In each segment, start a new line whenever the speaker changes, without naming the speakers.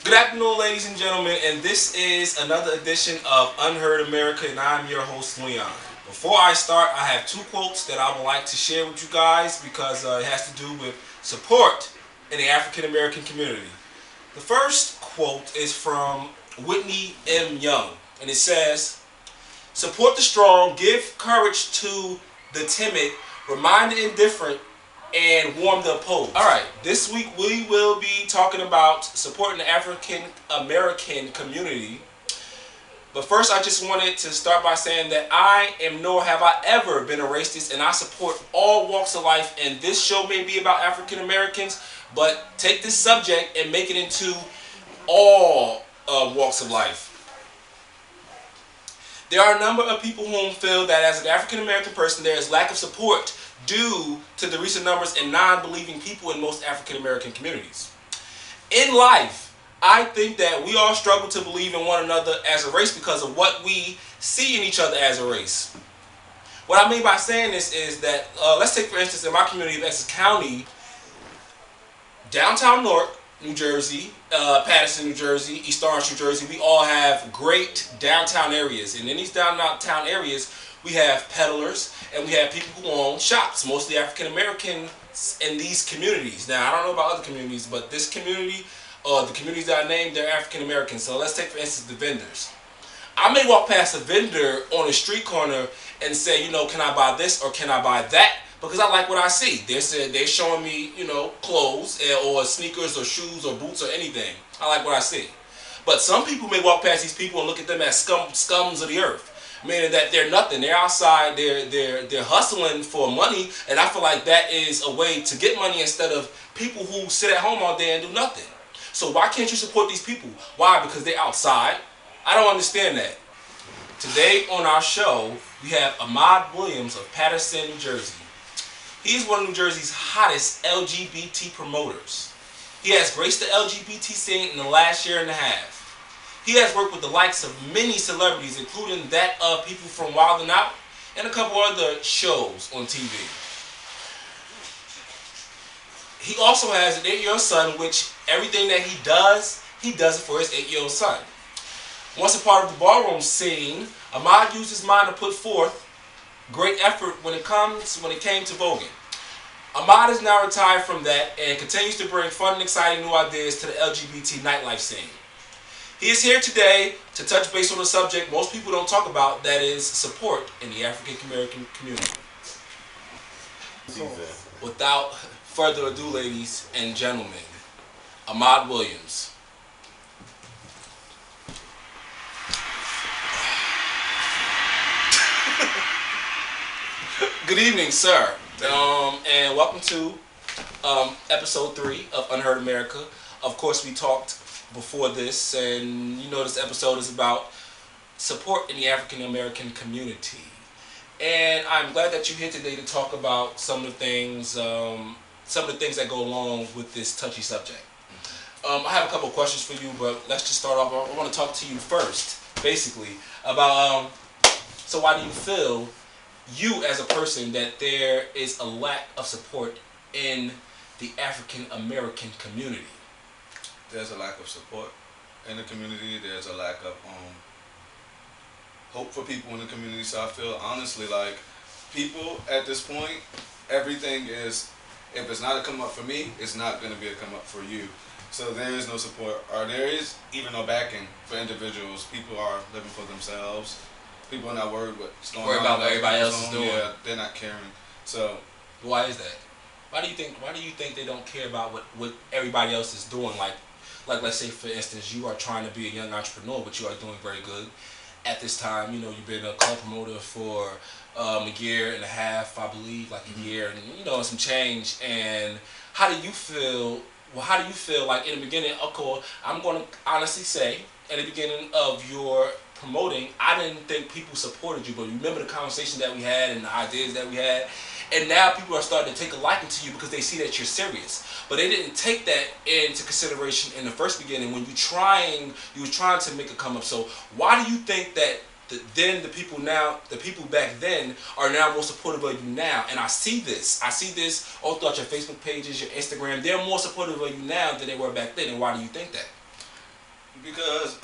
Good afternoon, ladies and gentlemen, and this is another edition of Unheard America, and I'm your host, Leon. Before I start, I have two quotes that I would like to share with you guys because it has to do with support in the African American community. The first quote is from Whitney M. Young, and it says, "Support the strong, give courage to the timid, remind the indifferent, and warm the opposed." Alright, this week we will be talking about supporting the African American community. But first, I just wanted to start by saying that I am nor have I ever been a racist, and I support all walks of life. And this show may be about African Americans, but take this subject and make it into all walks of life. There are a number of people who feel that as an African American person, there is lack of support due to the recent numbers in non-believing people in most African American communities. In life, I think that we all struggle to believe in one another as a race because of what we see in each other as a race. What I mean by saying this is that, let's take for instance in my community of Essex County, downtown Newark, New Jersey, Paterson, New Jersey, East Orange, New Jersey, we all have great downtown areas. And in these downtown areas, we have peddlers and we have people who own shops, mostly African Americans in these communities. Now, I don't know about other communities, but this community, the communities that I named, they're African Americans. So let's take for instance the vendors. I may walk past a vendor on a street corner and say, can I buy this or can I buy that? Because I like what I see. They're showing me, clothes or sneakers or shoes or boots or anything. I like what I see. But some people may walk past these people and look at them as scums of the earth, meaning that they're nothing. They're outside. They're hustling for money, and I feel like that is a way to get money instead of people who sit at home all day and do nothing. So why can't you support these people? Why? Because they're outside? I don't understand that. Today on our show, we have Ahmad Williams of Paterson, New Jersey. He's one of New Jersey's hottest LGBT promoters. He has graced the LGBT scene in the last year and a half. He has worked with the likes of many celebrities, including that of people from Wild 'N Out and a couple other shows on TV. He also has an 8-year-old son, which everything that he does it for his 8-year-old son. Once a part of the ballroom scene, Ahmad used his mind to put forth great effort when it came to voguing. Ahmad is now retired from that and continues to bring fun and exciting new ideas to the LGBT nightlife scene. He is here today to touch base on the subject most people don't talk about, that is support in the African American community. Without further ado, ladies and gentlemen, Ahmad Williams. Good evening, sir, and welcome to episode 3 of Unheard America. Of course, we talked before this, and this episode is about support in the African American community. And I'm glad that you're here today to talk about some of the things that go along with this touchy subject. I have a couple of questions for you, but let's just start off. I want to talk to you first, basically, about so why do you feel, you as a person, that there is a lack of support in the African American community?
There's a lack of support in the community. There's a lack of hope for people in the community. So I feel honestly like people at this point, everything is, if it's not a come up for me, it's not going to be a come up for you. So there is no support, or there is even no backing for individuals. People are living for themselves. People are not worried what's going on.
Worried about what everybody else is doing.
Yeah, they're not caring. So
why is that? Why do you think they don't care about what everybody else is doing? Like let's say for instance, you are trying to be a young entrepreneur, but you are doing very good at this time. You've been a club promoter for a year and a half, I believe, like a year and some change. And how do you feel? Well, how do you feel like in the beginning? Of course, I'm going to honestly say, at the beginning of your promoting, I didn't think people supported you, but remember the conversation that we had and the ideas that we had, and now people are starting to take a liking to you because they see that you're serious. But they didn't take that into consideration in the first beginning when you were trying to make a come up. So why do you think that the people back then are now more supportive of you now? And I see this all throughout your Facebook pages, your Instagram. They're more supportive of you now than they were back then. And why do you think that?
Because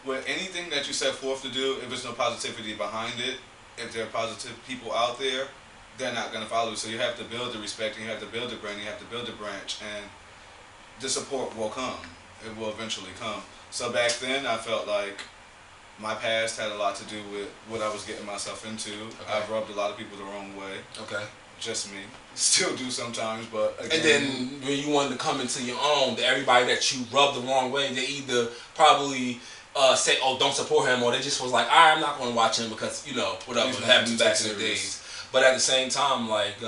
with anything that you set forth to do, if there's no positivity behind it, if there are positive people out there, they're not gonna follow. So you have to build the respect, and you have to build the brand, you have to build the branch, and the support will come. It will eventually come. So back then, I felt like my past had a lot to do with what I was getting myself into.
Okay.
I've rubbed a lot of people the wrong way.
Okay.
Just me. Still do sometimes, but again,
and then when you wanted to come into your own, everybody that you rubbed the wrong way, they either probably say, "Oh, don't support him," or they just was like, "I'm not going to watch him because whatever happened back in the days." But at the same time, like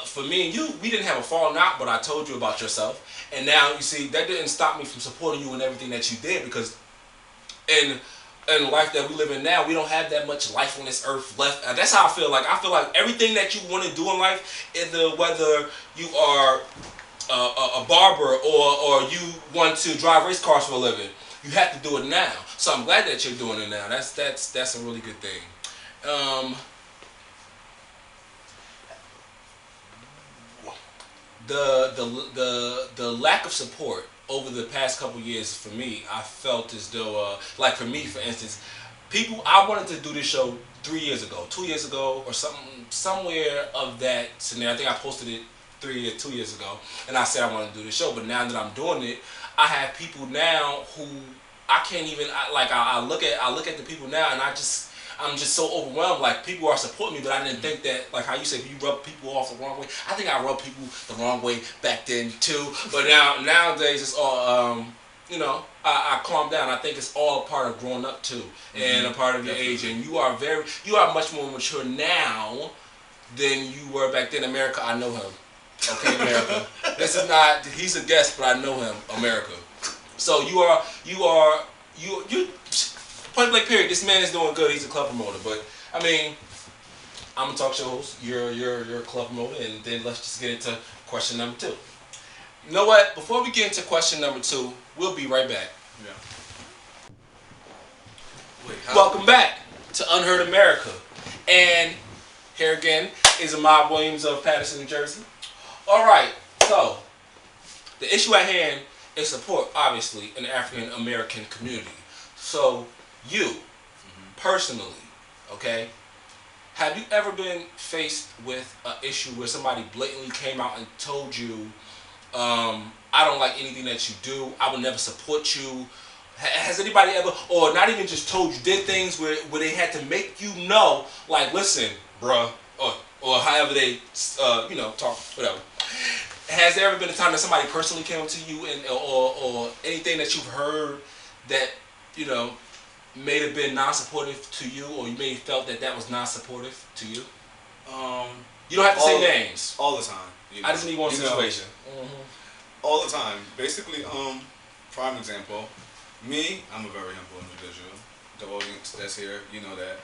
for me and you, we didn't have a falling out, but I told you about yourself, and now you see that didn't stop me from supporting you in everything that you did because in the life that we live in now, we don't have that much life on this earth left. That's how I feel. Like I feel like everything that you want to do in life, whether you are a barber or you want to drive race cars for a living, you have to do it now. So I'm glad that you're doing it now. That's a really good thing. The lack of support over the past couple years for me, I felt as though, like for me, for instance, I wanted to do this show 3 years ago, 2 years ago, or somewhere of that scenario. I think I posted it 2 years ago, and I said I wanted to do this show. But now that I'm doing it, I have people now who I can't even I look at the people now, and I'm just so overwhelmed. Like people are supporting me, but I didn't think that, like how you said, you rub people off the wrong way. I think I rubbed people the wrong way back then too. But nowadays it's all I calm down. I think it's all a part of growing up too, and a part of your age. And you are much more mature now than you were back then. America, I know him. Okay, America. He's a guest, but I know him, America. So you point blank period. This man is doing good. He's a club promoter, but I mean, I'm a talk show host. You're a club promoter, and then let's just get into question number 2. You know what? Before we get into question number 2, we'll be right back.
Yeah.
Welcome back to Unheard America, and here again is Ahmad Williams of Paterson, New Jersey. All right, so the issue at hand is support, obviously, in the African American community. So you, personally, okay, have you ever been faced with an issue where somebody blatantly came out and told you, I don't like anything that you do, I will never support you? Has anybody ever, or not even just told you, did things where they had to make you know, like, listen, bruh, or however they, talk, whatever. Has there ever been a time that somebody personally came up to you or anything that you've heard that, may have been non-supportive to you, or you may have felt that was non-supportive to you? You don't have to say names.
All the time.
I just need one situation.
All the time. Basically, prime example, me, I'm a very humble individual. The audience that's here, you know that.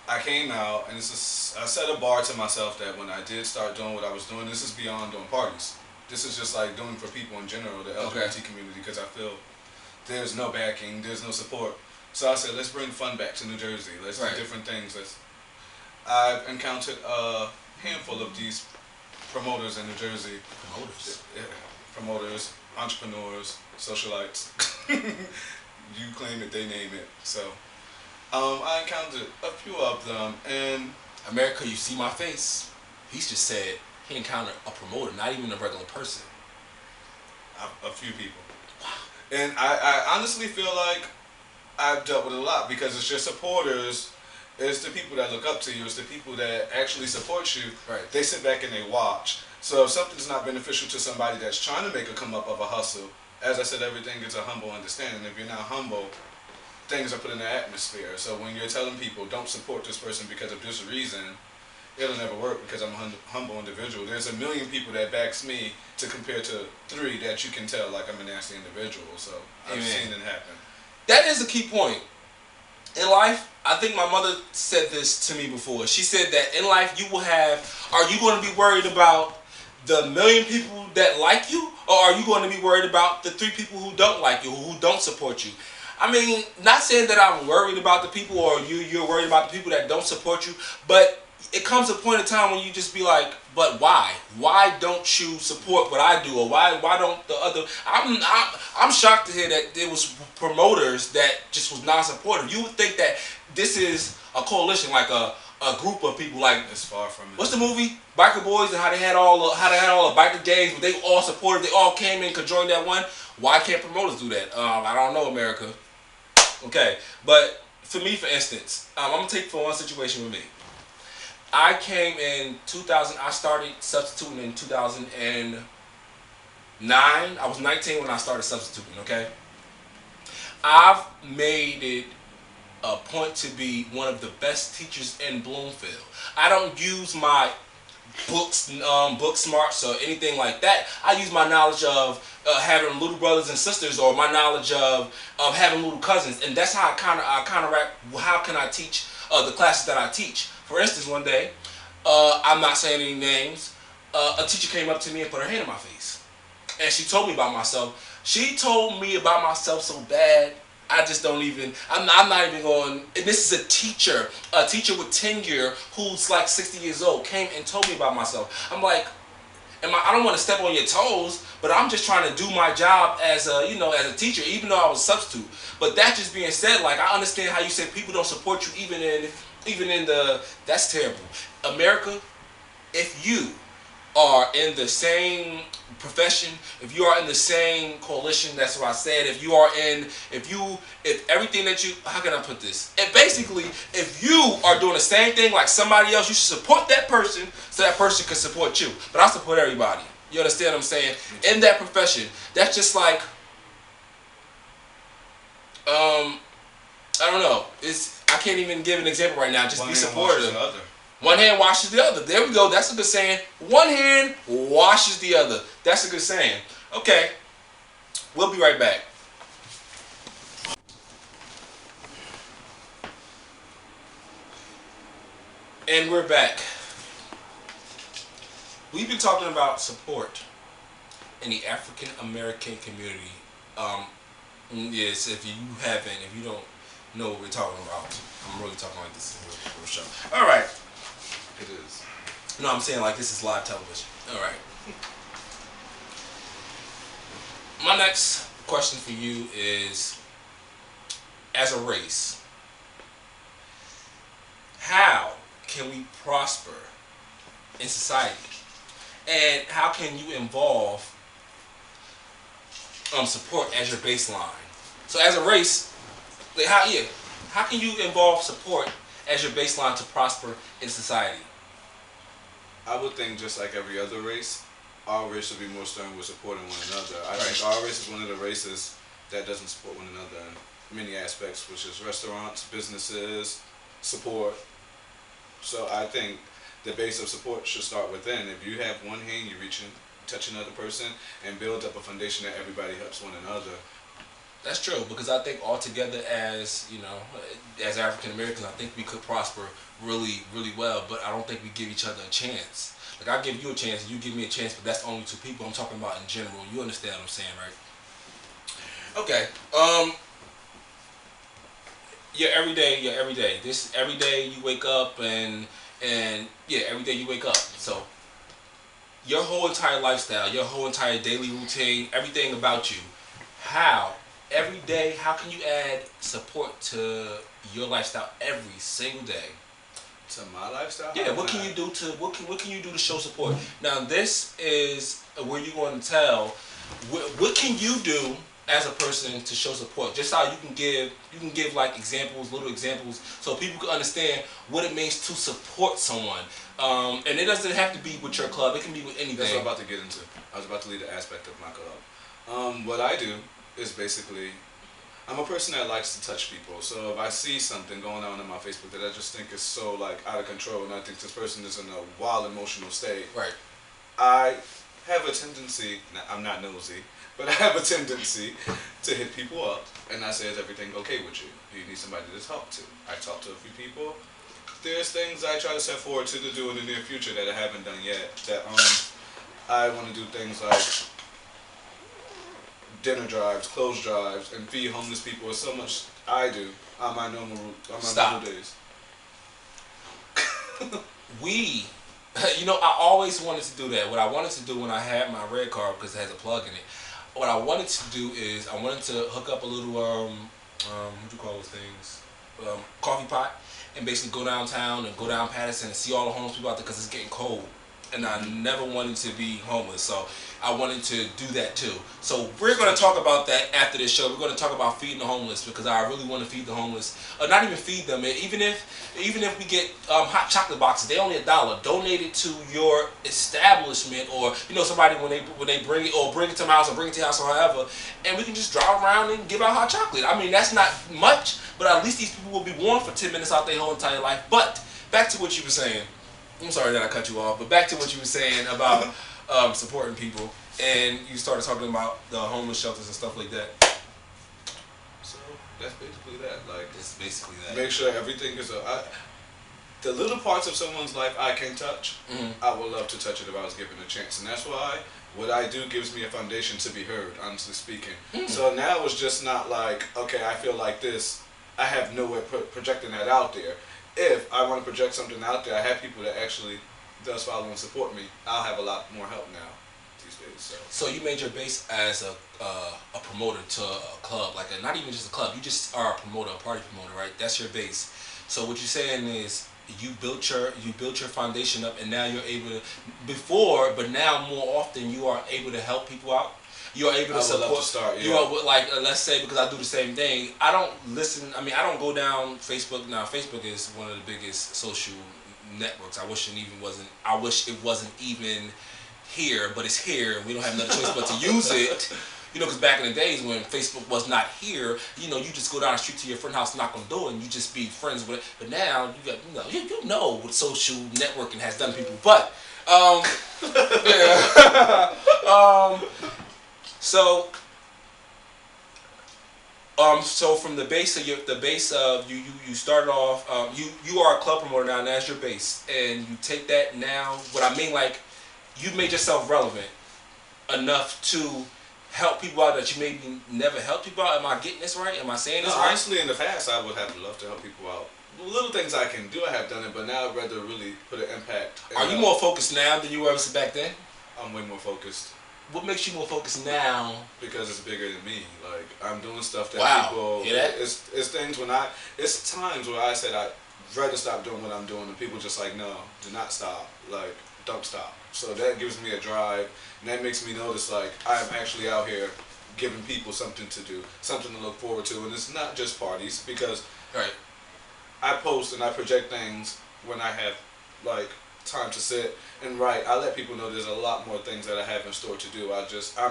I came out, and I set a bar to myself that when I did start doing what I was doing, this is beyond doing parties. This is just like doing for people in general, the LGBT community, because I feel there's no backing, there's no support. So I said, let's bring fun back to New Jersey. Let's do different things. I've encountered a handful of these promoters in New Jersey. Promoters? Yeah, promoters, entrepreneurs, socialites. You claim that they name it. So I encountered a few of them, and
America, you see my face. He's just said he encountered a promoter, not even a regular person.
A few people. Wow. And I honestly feel like I've dealt with a lot, because it's your supporters, it's the people that look up to you, it's the people that actually support you.
Right.
They sit back and they watch. So if something's not beneficial to somebody that's trying to make a come up of a hustle, as I said, everything is a humble understanding. If you're not humble, things are put in the atmosphere. So when you're telling people, don't support this person because of this reason, it'll never work, because I'm a humble individual. There's a million people that backs me to compare to 3 that you can tell like I'm a nasty individual. So I've seen it happen.
That is a key point. In life, I think my mother said this to me before. She said that in life you will have, are you going to be worried about the million people that like you, or are you going to be worried about the 3 people who don't like you, who don't support you? I mean, not saying that I'm worried about the people, or you're worried about the people that don't support you, but it comes a point in time when you just be like, but why? Why don't you support what I do, or why don't the other? I'm shocked to hear that there was promoters that just was not supportive. You would think that this is a coalition, like a group of people, like
It's far from it.
what's the movie Biker Boys, and how they had all the biker gangs, but they all supported, they all came in, could join that one. Why can't promoters do that? I don't know, America. Okay, but for me, for instance, I'm gonna take for one situation with me. I came in 2000. I started substituting in 2009. I was 19 when I started substituting. Okay, I've made it a point to be one of the best teachers in Bloomfield. I don't use my book smarts or anything like that. I use my knowledge of having little brothers and sisters, or my knowledge of having little cousins, and that's how I counteract. How can I teach the classes that I teach? For instance, one day, I'm not saying any names. A teacher came up to me and put her hand in my face, and she told me about myself. She told me about myself so bad. I just don't even. I'm not even going. And this is a teacher with tenure who's like 60 years old, came and told me about myself. I'm like, I don't want to step on your toes, but I'm just trying to do my job as as a teacher, even though I was a substitute. But that just being said, like, I understand how you said people don't support you, even in the. That's terrible. America, if you are in the same profession, if you are in the same coalition, that's what I said. If everything that you, how can I put this? And basically, if you are doing the same thing like somebody else, you should support that person so that person can support you. But I support everybody. You understand what I'm saying? In that profession, that's just like, I don't know. I can't even give an example right now. Just be supportive. One hand washes the other. There we go. That's a good saying. One hand washes the other. That's a good saying. Okay. We'll be right back. And we're back. We've been talking about support in the African American community. Yes, if you don't know what we're talking about, I'm really talking like this is a real show. All right.
It is.
No, I'm saying like this is live television. All right. My next question for you is, as a race, how can we prosper in society? And how can you involve support as your baseline? So as a race, like how can you involve support as your baseline to prosper in society?
I would think just like every other race, our race should be more stern with supporting one another. I think our race is one of the races that doesn't support one another in many aspects, which is restaurants, businesses, support. So I think the base of support should start within. If you have one hand, you reach in, touch another person, and build up a foundation that everybody helps one another.
That's true, because I think altogether as as African Americans, I think we could prosper really, really well. But I don't think we give each other a chance. Like, I give you a chance, and you give me a chance, but that's only two people. I'm talking about in general. You understand what I'm saying, right? Okay. Your everyday. This every day you wake up and every day you wake up. So your whole entire lifestyle, your whole entire daily routine, everything about you. How every day? How can you add support to your lifestyle every single day?
To my lifestyle?
Yeah. What can you do to what can you do to show support? Now this is where you're going to tell what can you do as a person to show support. Just how you can give like examples, little examples, so people can understand what it means to support someone. And it doesn't have to be with your club. It can be with anything.
That's what I'm about to get into. I was about to lead the aspect of my club. What I do is basically, I'm a person that likes to touch people. So if I see something going on my Facebook that I just think is so like out of control, and I think this person is in a wild emotional state,
right?
I have a tendency. I'm not nosy, but I have a tendency to hit people up, and I say, "Is everything okay with you? Do you need somebody to talk to?" I talk to a few people. There's things I try to set forward to do in the near future that I haven't done yet. That I want to do things like dinner drives, clothes drives, and feed homeless people. Is so much I do on my normal days.
we, I always wanted to do that. What I wanted to do when I had my red card, because it has a plug in it, what I wanted to do is I wanted to hook up a little, what do you call those things? Coffee pot, and basically go downtown and go down Patterson and see all the homeless people out there because it's getting cold. And I never wanted to be homeless, so I wanted to do that too. So we're going to talk about that after this show. We're going to talk about feeding the homeless because I really want to feed the homeless. Not even feed them. Even if we get hot chocolate boxes, they only $1. Donate it to your establishment, or somebody when they bring it, or bring it to my house, or bring it to your house, or however, and we can just drive around and give out hot chocolate. I mean, that's not much, but at least these people will be warm for 10 minutes out their whole entire life. But back to what you were saying. I'm sorry that I cut you off, but back to what you were saying about supporting people, and you started talking about the homeless shelters and stuff like that.
So that's basically that. Like,
it's basically that.
Make sure everything is the little parts of someone's life I can touch. I would love to touch it if I was given a chance, and that's why what I do gives me a foundation to be heard. Honestly speaking, so now it's just not like, okay, I feel like this. I have no way projecting that out there. If I want to project something out there, I have people that actually does follow and support me. I'll have a lot more help now these days.
So you made your base as a promoter to a club, like not even just a club. You just are a promoter, a party promoter, right? That's your base. So what you're saying is you built your foundation up, and now you're able to but now more often you are able to help people out. You're able to support.
Love to start, yeah.
You are like, let's say, because I do the same thing. I don't listen. I mean, I don't go down Facebook now. Facebook is one of the biggest social networks. I wish it wasn't even here, but it's here. And we don't have another choice but to use it. Because back in the days when Facebook was not here, you just go down the street to your friend's house, knock on the door, and you just be friends with it. But now you got, you know what social networking has done to people. But yeah. So from the base of you started off, you are a club promoter now, and that's your base, and you take that now. What I mean, like, you made yourself relevant enough to help people out that you maybe never helped people out. Am I getting this right? Am I saying this right?
Honestly, in the past, I would have loved to help people out. Little things I can do, I have done it, but now I'd rather really put an impact.
Are you more focused now than you were back then?
I'm way more focused.
What makes you more focused now?
Because it's bigger than me. Like, I'm doing stuff that people.
Hear that?
It's things it's times where I said I'd rather stop doing what I'm doing, and people just like, no, do not stop. Like, don't stop. So that gives me a drive, and that makes me notice, like, I'm actually out here giving people something to do, something to look forward to, and it's not just parties, because I post and I project things when I have, like, time to sit and write. I let people know there's a lot more things that I have in store to do. I'm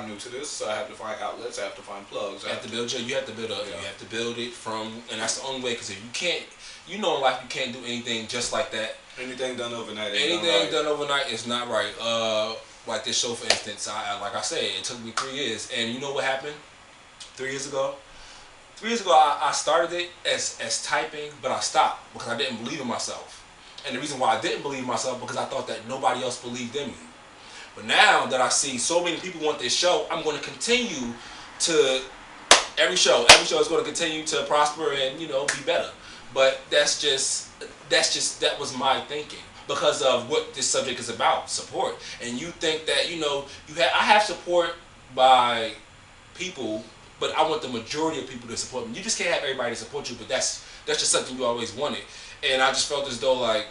new to this, so I have to find outlets, I have to find plugs.
You have to build it from, and that's the only way, because if you can't, in life you can't do anything just like that.
Anything done overnight
done overnight is not right. Like this show, for instance, like I said, it took me 3 years, and you know what happened 3 years ago? 3 years ago, I started it as typing, but I stopped because I didn't believe in myself. And the reason why I didn't believe in myself, because I thought that nobody else believed in me. But now that I see so many people want this show, I'm going to continue to, every show is going to continue to prosper and, be better. But that was my thinking, because of what this subject is about, support. And you think that, I have support by people, but I want the majority of people to support me. You just can't have everybody support you, but that's just something you always wanted. And I just felt as though, like,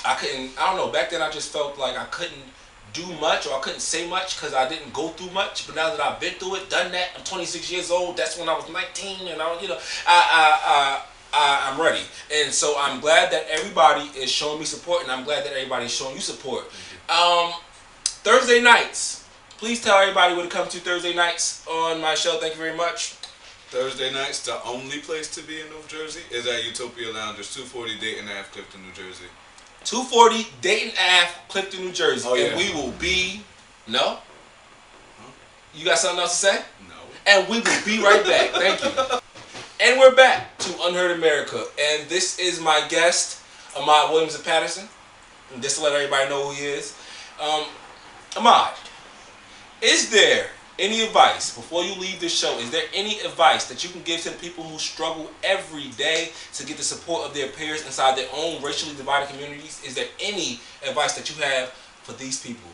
I don't know, back then I just felt like I couldn't do much, or I couldn't say much because I didn't go through much. But now that I've been through it, done that, I'm 26 years old, that's when I was 19, and I'm ready. And so I'm glad that everybody is showing me support, and I'm glad that everybody is showing you support. Thursday nights, please tell everybody where to come to Thursday nights on my show. Thank you very much.
Thursday nights, the only place to be in North Jersey is at Utopia Loungers, 240 Dayton Ave, Clifton, New Jersey. 240
Dayton Ave, Clifton, New Jersey.
Oh, yeah.
And we will be... No? You got something else to say?
No.
And we will be right back. Thank you. And we're back to Unheard America. And this is my guest, Ahmad Williams of Patterson. And just to let everybody know who he is. Ahmad, is there Any advice before you leave this show? Is there any advice that you can give to the people who struggle every day to get the support of their peers inside their own racially divided communities? Is there any advice that you have for these people?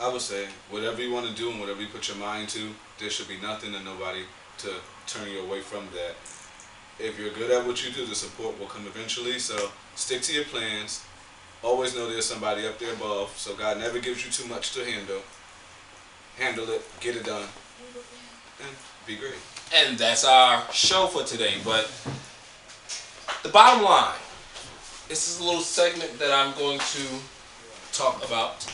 I would say whatever you want to do and whatever you put your mind to, there should be nothing and nobody to turn you away from that. If you're good at what you do, the support will come eventually. So stick to your plans. Always know there's somebody up there above. So God never gives you too much to handle. Handle it, get it done, and be great.
And that's our show for today. But the bottom line, this is a little segment that I'm going to talk about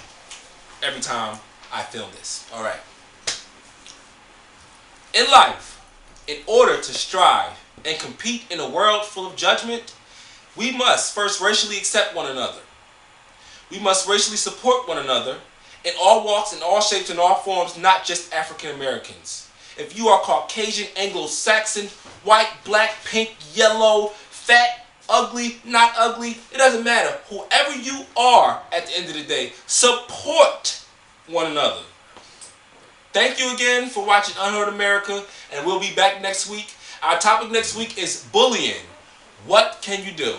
every time I film this. All right. In life, in order to strive and compete in a world full of judgment, we must first racially accept one another. We must racially support one another in all walks, in all shapes, in all forms, not just African Americans. If you are Caucasian, Anglo-Saxon, white, black, pink, yellow, fat, ugly, not ugly, it doesn't matter. Whoever you are at the end of the day, support one another. Thank you again for watching Unheard America, and we'll be back next week. Our topic next week is bullying. What can you do?